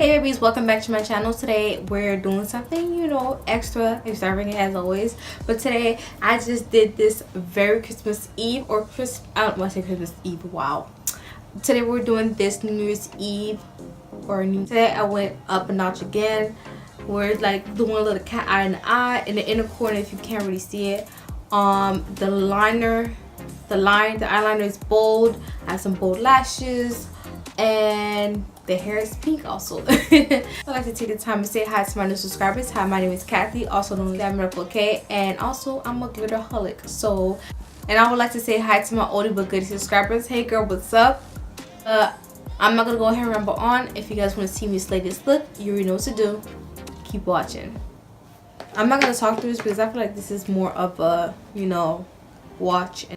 Hey babies, welcome back to my channel. Today we're doing something, you know, extra extravagant as always, but today I just did this very Christmas Eve, or I don't want to say Christmas Eve, wow. Today we're doing this New Year's Eve, today I went up a notch again. We're like doing a little cat eye in the eye in the inner corner if you can't really see it. The eyeliner is bold. I have some bold lashes, and the hair is pink also. I'd like to take the time to say hi to my new subscribers. Hi, my name is Kathy, also known as Glam, and also I'm a glitterholic. And I would like to say hi to my oldie but goodie subscribers. Hey girl, what's up? I'm not gonna go ahead and ramble on. If you guys want to see me slay this look, you already know what to do. Keep watching. I'm not gonna talk through this because I feel like this is more of a, you know, watch.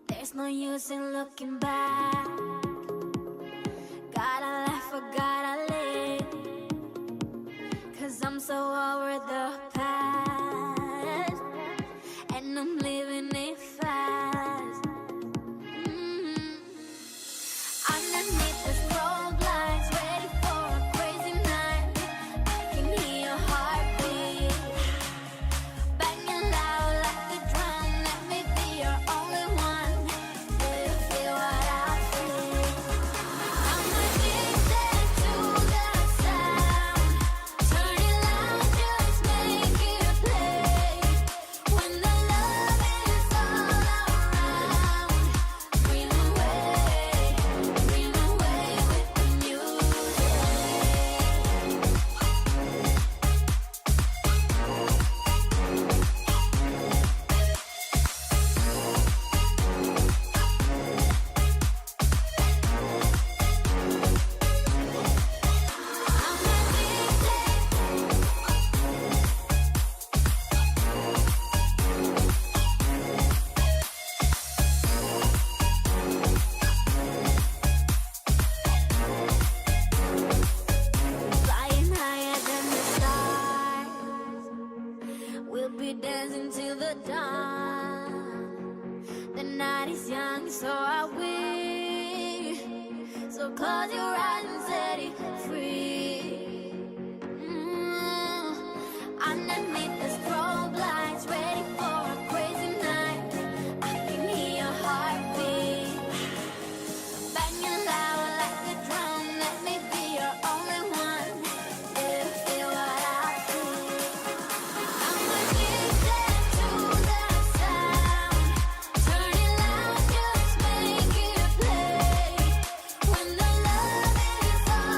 There's no use in looking back. Gotta laugh or gotta live, 'cause I'm so over the past, and I'm living it fast. Underneath the strobe lights, ready for a crazy night. I can hear your heartbeat banging loud like a drum. Let me be your only one. Do you feel what I feel? I'm addicted to the sound. Turn it loud, just make it play. When the love is all around, dream away with the music. Flying higher than the stars, we'll be dancing till the dawn. night is young, so are we. So close your eyes and set it free. Underneath the strobe lights, ready for a crazy night. I can hear your heartbeat banging loud like a drum. Let me be your only one. Yeah, feel what I feel. I'm addicted to the sound. Turn it loud, just make it play. When the love is all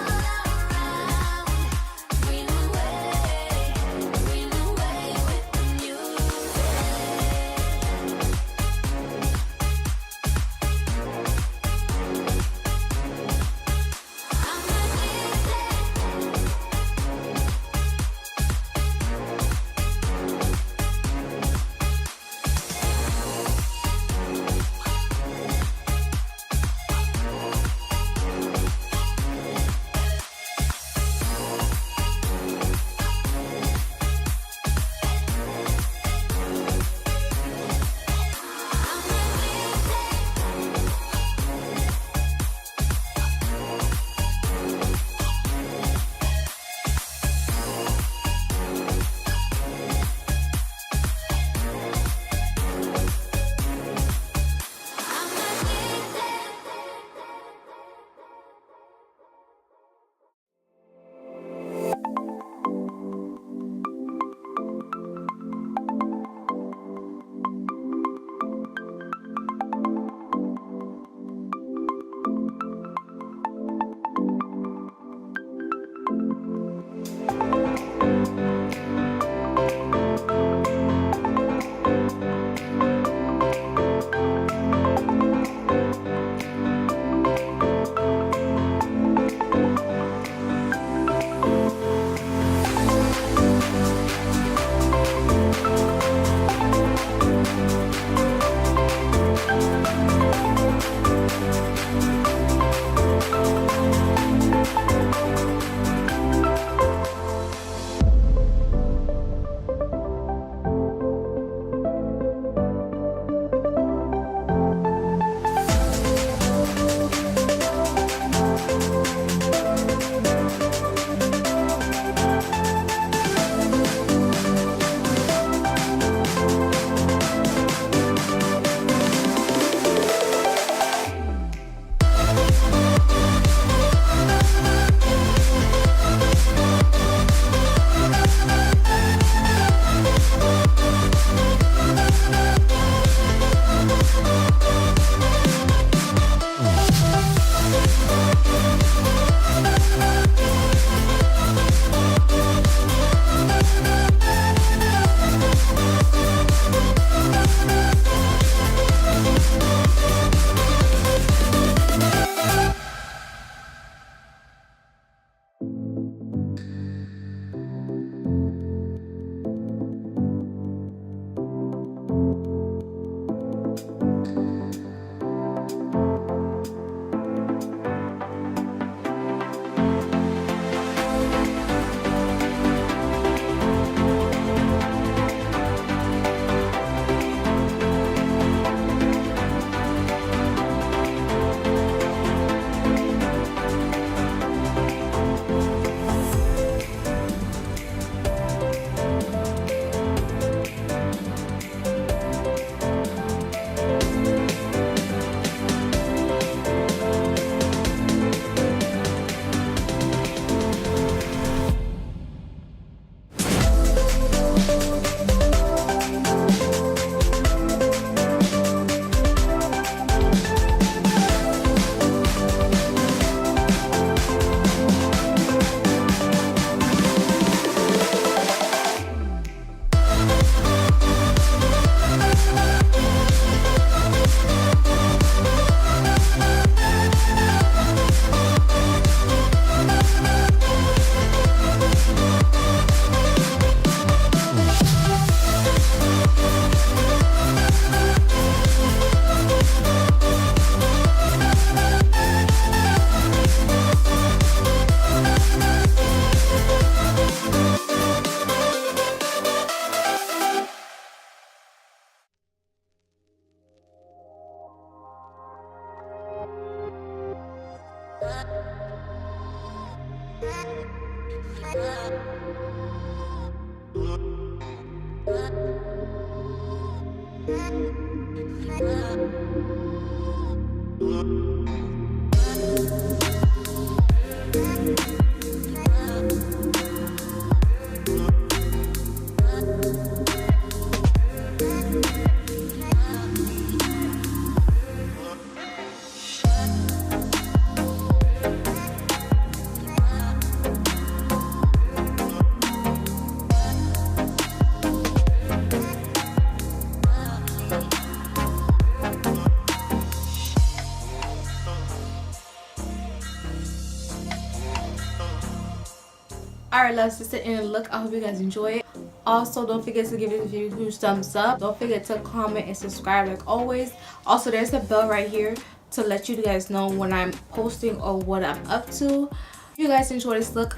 Alright, let's just sit in and look. I hope you guys enjoy it. Also, don't forget to give this video a huge thumbs up. Don't forget to comment and subscribe like always. Also, there's a bell right here to let you guys know when I'm posting or what I'm up to. If you guys enjoy this look,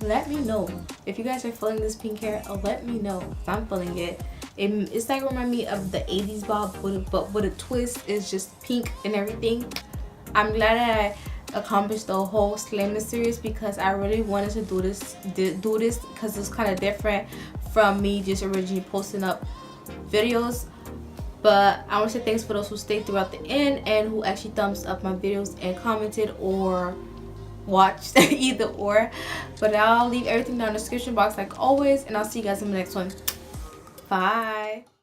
let me know. If you guys are feeling this pink hair, let me know. I'm feeling it. It's like remind me of the 80s bob, but with a twist. It's just pink and everything. I'm glad that I accomplished the whole Slammer series because I really wanted to do this because it's kind of different from me just originally posting up videos. But I want to say thanks for those who stayed throughout the end and who actually thumbs up my videos and commented or watched either or. But I'll leave everything down in the description box like always, and I'll see you guys in the next one. Bye.